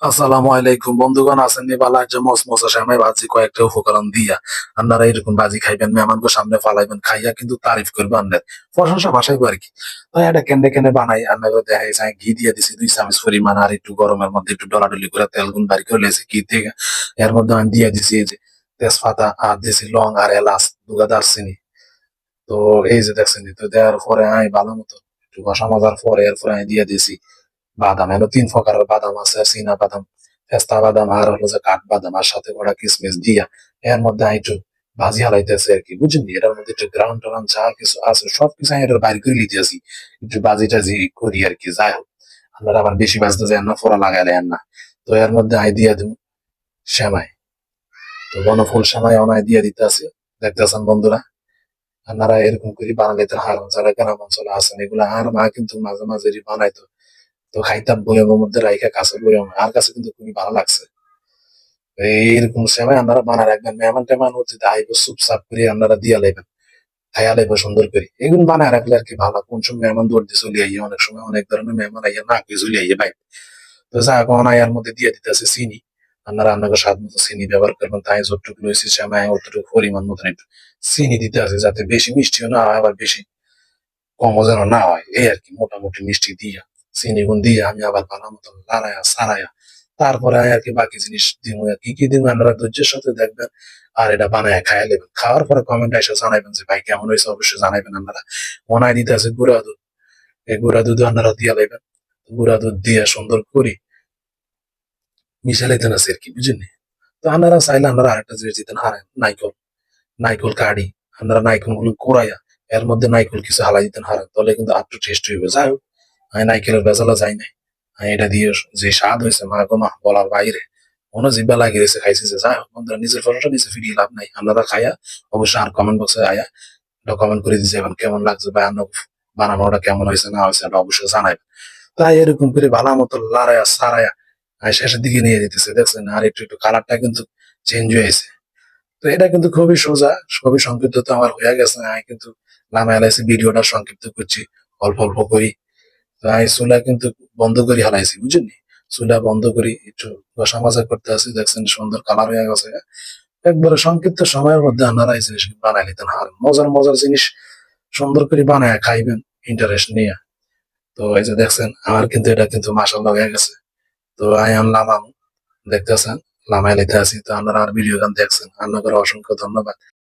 আসসালামু আলাইকুম বন্ধুগণ, আছেন নি বালা? যে মসমসা সেমাই ভাজি কয়েকটা উপকরণ দিয়া আপনারা এরকম ভাজি খাইবেন, মেহমানকে সামনে ফালাইবেন, খাইয়া কিন্তু তারিফ করবে আপনার, প্রশংসা ভাষাইবো আর কি। তো এটা কেন্দ্রে কেন্দ্রে বানাই, আপনাকে দেখাই যায় ঘি দিয়ে দিছি 2 চামচ পরিমাণ, আর একটু গরমের মধ্যে একটু ডলাডলি করে তেল গুন বাড়ি করে লেছি ঘি থেকে। এর মধ্যে আমি দিয়ে দিছি এই যে তেজপাতা, আর দিছি লং আর এলাচ, দুগা দারচিনি। তো এই যে দেখছেন, তো দেওয়ার পরে আমি ভালো মতো একটু কষা মজার পরে এরপরে আমি দিয়ে দিছি বাদাম। এলো 3 প্রকারের বাদাম আছে, চীনা বাদাম, পেস্তা বাদাম, আর হলো যে কাঠবাদাম, আর সাথে করা কিসমিস দিয়া এর মধ্যে আমি একটু ভাজি হালাইতেছে আর কি, বুঝলেন? এটার মধ্যে একটু গ্রাউন্ড ট্রাউন্ড যা কিছু আছে সবকিছু আমি এটার বাইর করে লিতেছি, একটু ভাজি টাজি করি আর কি। যাই হোক, আপনারা আবার বেশি ভাজতে যান না, ফোড়া লাগাইলে না। তো এর মধ্যে আই দিয়ে দিব সেমাই। তো বনফুল সেমাই অনায় দিয়ে দিতে আছে, দেখতেছেন বন্ধুরা। আপনারা এরকম করে বানালে তো হারাম, যারা গ্রাম অঞ্চলে আছেন এগুলা। আর মা কিন্তু মাঝে মাঝে বানাইতো, তো খাইতাম বয়মের মধ্যে রাইখা, কাছে বয়ম আর কাছে কিন্তু খুবই ভালো লাগছে। এইরকম সময় আপনারা বানা রাখবেন, মেহমান টেমান অতিথি আইব চুপচাপ করে আপনারা দিয়া লাইবেন, খাইয়া লাইব সুন্দর করে। এগুলো বানায় রাখলে আর কি ভালো। কোন সময় মেহমান দৌড় দিয়ে চলে আইয়ে, অনেক সময় অনেক ধরনের মেহমান আইয়া না খেয়ে চলে আইয়ে ভাই। তো যা এখন আয়ার মধ্যে দিয়ে দিতেছে চিনি। আপনারা আপনাকে স্বাদ মতো চিনি ব্যবহার করবেন, তাই যতটুকু লইছি সেমাই অতটুকু পরিমাণ মতন একটু চিনি দিতে আছে, যাতে বেশি মিষ্টিও না হয় আবার বেশি কমও যেন না হয়, এই আর কি। মোটামুটি মিষ্টি দিয়া চিনি গুণ দিয়ে আমি আবার ভালো মতো লাড়ায়া সারায়া তারপরে আর কি বাকি জিনিস দিব। কি কি দিব আপনারা ধৈর্যের সাথে দেখবেন, আর এটা বানায় খাইয়া নেবেন। খাওয়ার পরে কমেন্ট এসে জানাইবেন যে ভাই কেমন হয়েছে, অবশ্যই জানাইবেন। আপনারা মনায় দিতে আছে গুঁড়া দুধ, এই গুঁড়া দুধ আপনারা দিয়া লাইবেন। গুঁড়া দুধ দিয়ে সুন্দর করে মিশাইতেন আছে আর কি, বুঝলেন? তো আপনারা চাইলে আপনারা আরেকটা জিনিস দিতেন, হারেন নাইকল, নাইকল কাড়ি। আপনারা নাইকল গুলো কোরাইয়া এর মধ্যে নাইকল কিছু হালাই দিতেন, হারেন, তাহলে কিন্তু আরটু টেস্ট হইবে। যাই হোক, আমি নাইকেলের বেজালা যাই নাই। আমি এটা দিয়ে যে স্বাদ হয়েছে মা গো মা, বলার বাইরে। মনে জিব্বা লাগিয়ে গেছে, খাইছে যে। যাই হোক বন্ধুরা, নিজের ফটোটা নিজে ফিরিয়ে লাভ নাই। আপনারা খাইয়া অবশ্যই আর কমেন্ট বক্সে আয়া এটা কমেন্ট করে দিয়ে যাবেন কেমন লাগছে, বা বানানোটা কেমন হয়েছে না হয়েছে, এটা অবশ্যই জানাবেন। তাই এরকম করে ভালো মতো লাড়ায়া সারায়া আমি শেষের দিকে নিয়ে যেতেছে, দেখছেন? আর একটু একটু কালারটা কিন্তু চেঞ্জ হয়েছে। তো এটা কিন্তু খুবই সোজা, খুবই সংক্ষিপ্ত তো আমার হয়ে গেছে। আমি কিন্তু নামে এলাইছি, ভিডিওটা সংক্ষিপ্ত করছি অল্প অল্প করি। তো আমি চুলা কিন্তু বন্ধ করে হালাইছি, বুঝলেন? চুলা বন্ধ করি একটু কষা মাজা করতে আছি, দেখছেন সুন্দর কালার হয়ে গেছে। একবারে সংক্ষিপ্ত সময়ের মধ্যে আপনারা এই জিনিস বানাই নিতেন, আর মজার মজার জিনিস সুন্দর করে বানায় খাইবেন ইন্টারেস্ট নিয়ে। তো এই যে দেখছেন আমার কিন্তু এটা কিন্তু মাশাআল্লাহ হয়ে গেছে। তো আমি আনলাম, দেখতেছেন লামাই লাইতে আছি। তো আপনারা আর ভিডিও গান দেখছেন, আপনাদের অসংখ্য ধন্যবাদ।